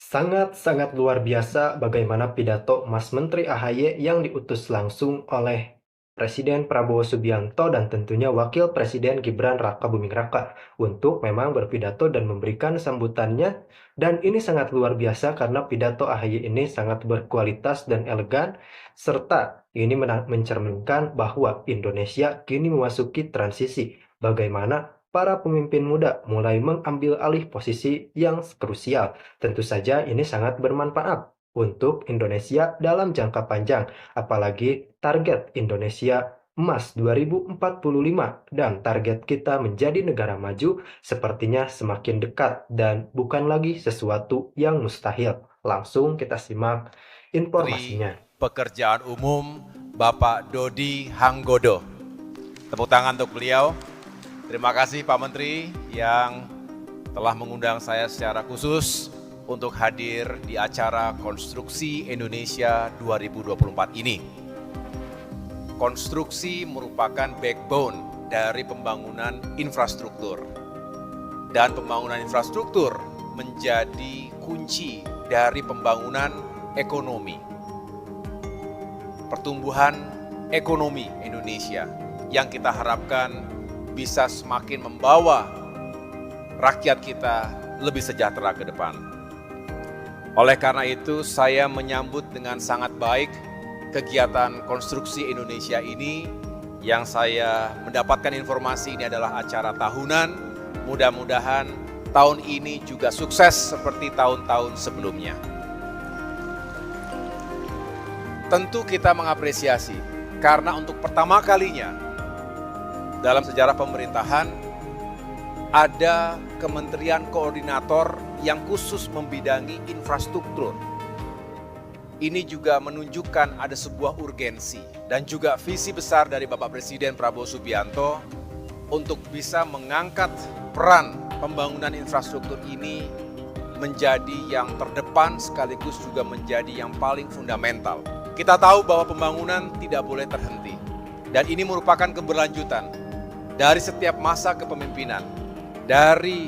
Sangat-sangat luar biasa bagaimana pidato Mas Menteri AHY yang diutus langsung oleh Presiden Prabowo Subianto dan tentunya Wakil Presiden Gibran Rakabuming Raka untuk memang berpidato dan memberikan sambutannya. Dan ini sangat luar biasa karena pidato AHY ini sangat berkualitas dan elegan, serta ini mencerminkan bahwa Indonesia kini memasuki transisi. Bagaimana para pemimpin muda mulai mengambil alih posisi yang krusial. Tentu saja ini sangat bermanfaat untuk Indonesia dalam jangka panjang, apalagi target Indonesia Emas 2045 dan target kita menjadi negara maju sepertinya semakin dekat dan bukan lagi sesuatu yang mustahil. Langsung kita simak Menteri informasinya. Pekerjaan Umum Bapak Dodi Hanggodo. Tepuk tangan untuk beliau. Terima kasih Pak Menteri yang telah mengundang saya secara khusus untuk hadir di acara Konstruksi Indonesia 2024 ini. Konstruksi merupakan backbone dari pembangunan infrastruktur. Dan pembangunan infrastruktur menjadi kunci dari pembangunan ekonomi. Pertumbuhan ekonomi Indonesia yang kita harapkan bisa semakin membawa rakyat kita lebih sejahtera ke depan. Oleh karena itu, saya menyambut dengan sangat baik kegiatan Konstruksi Indonesia ini yang saya mendapatkan informasi ini adalah acara tahunan. Mudah-mudahan tahun ini juga sukses seperti tahun-tahun sebelumnya. Tentu kita mengapresiasi karena untuk pertama kalinya dalam sejarah pemerintahan ada kementerian koordinator yang khusus membidangi infrastruktur. Ini juga menunjukkan ada sebuah urgensi dan juga visi besar dari Bapak Presiden Prabowo Subianto untuk bisa mengangkat peran pembangunan infrastruktur ini menjadi yang terdepan sekaligus juga menjadi yang paling fundamental. Kita tahu bahwa pembangunan tidak boleh terhenti dan ini merupakan keberlanjutan dari setiap masa kepemimpinan, dari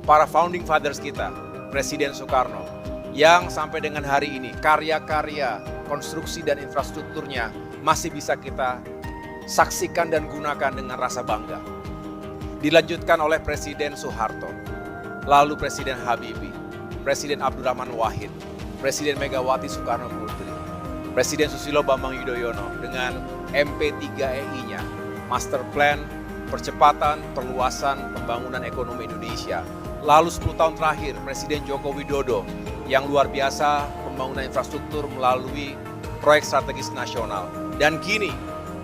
para founding fathers kita, Presiden Soekarno, yang sampai dengan hari ini karya-karya konstruksi dan infrastrukturnya masih bisa kita saksikan dan gunakan dengan rasa bangga. Dilanjutkan oleh Presiden Soeharto, lalu Presiden Habibie, Presiden Abdurrahman Wahid, Presiden Megawati Soekarno Putri, Presiden Susilo Bambang Yudhoyono dengan MP3EI-nya, Master Plan Percepatan Perluasan Pembangunan Ekonomi Indonesia. Lalu 10 tahun terakhir Presiden Joko Widodo yang luar biasa pembangunan infrastruktur melalui proyek strategis nasional. Dan kini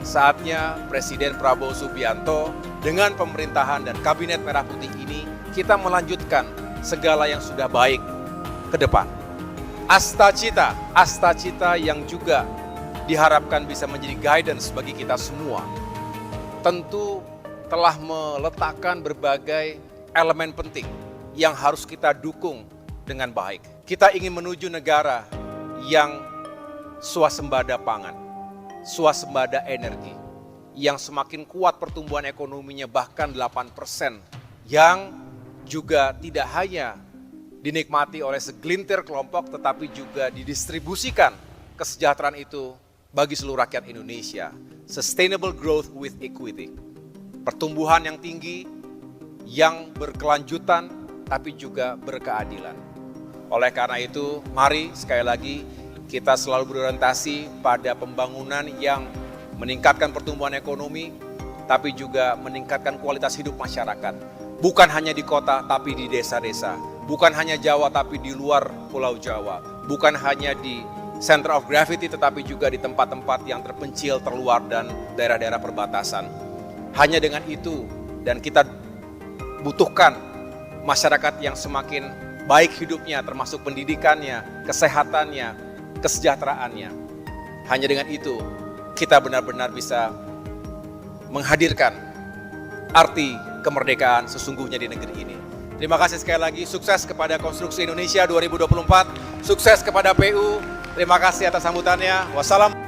saatnya Presiden Prabowo Subianto dengan pemerintahan dan Kabinet Merah Putih ini kita melanjutkan segala yang sudah baik ke depan. Asta-cita yang juga diharapkan bisa menjadi guidance bagi kita semua. Tentu telah meletakkan berbagai elemen penting yang harus kita dukung dengan baik. Kita ingin menuju negara yang swasembada pangan, swasembada energi, yang semakin kuat pertumbuhan ekonominya bahkan 8%, yang juga tidak hanya dinikmati oleh segelintir kelompok tetapi juga didistribusikan kesejahteraan itu bagi seluruh rakyat Indonesia. Sustainable growth with equity. Pertumbuhan yang tinggi, yang berkelanjutan, tapi juga berkeadilan. Oleh karena itu, mari sekali lagi kita selalu berorientasi pada pembangunan yang meningkatkan pertumbuhan ekonomi, tapi juga meningkatkan kualitas hidup masyarakat. Bukan hanya di kota, tapi di desa-desa. Bukan hanya Jawa, tapi di luar Pulau Jawa. Bukan hanya di center of gravity, tetapi juga di tempat-tempat yang terpencil, terluar, dan daerah-daerah perbatasan. Hanya dengan itu, dan kita butuhkan masyarakat yang semakin baik hidupnya, termasuk pendidikannya, kesehatannya, kesejahteraannya. Hanya dengan itu, kita benar-benar bisa menghadirkan arti kemerdekaan sesungguhnya di negeri ini. Terima kasih sekali lagi, sukses kepada Konstruksi Indonesia 2024, sukses kepada PU, terima kasih atas sambutannya. Wassalam.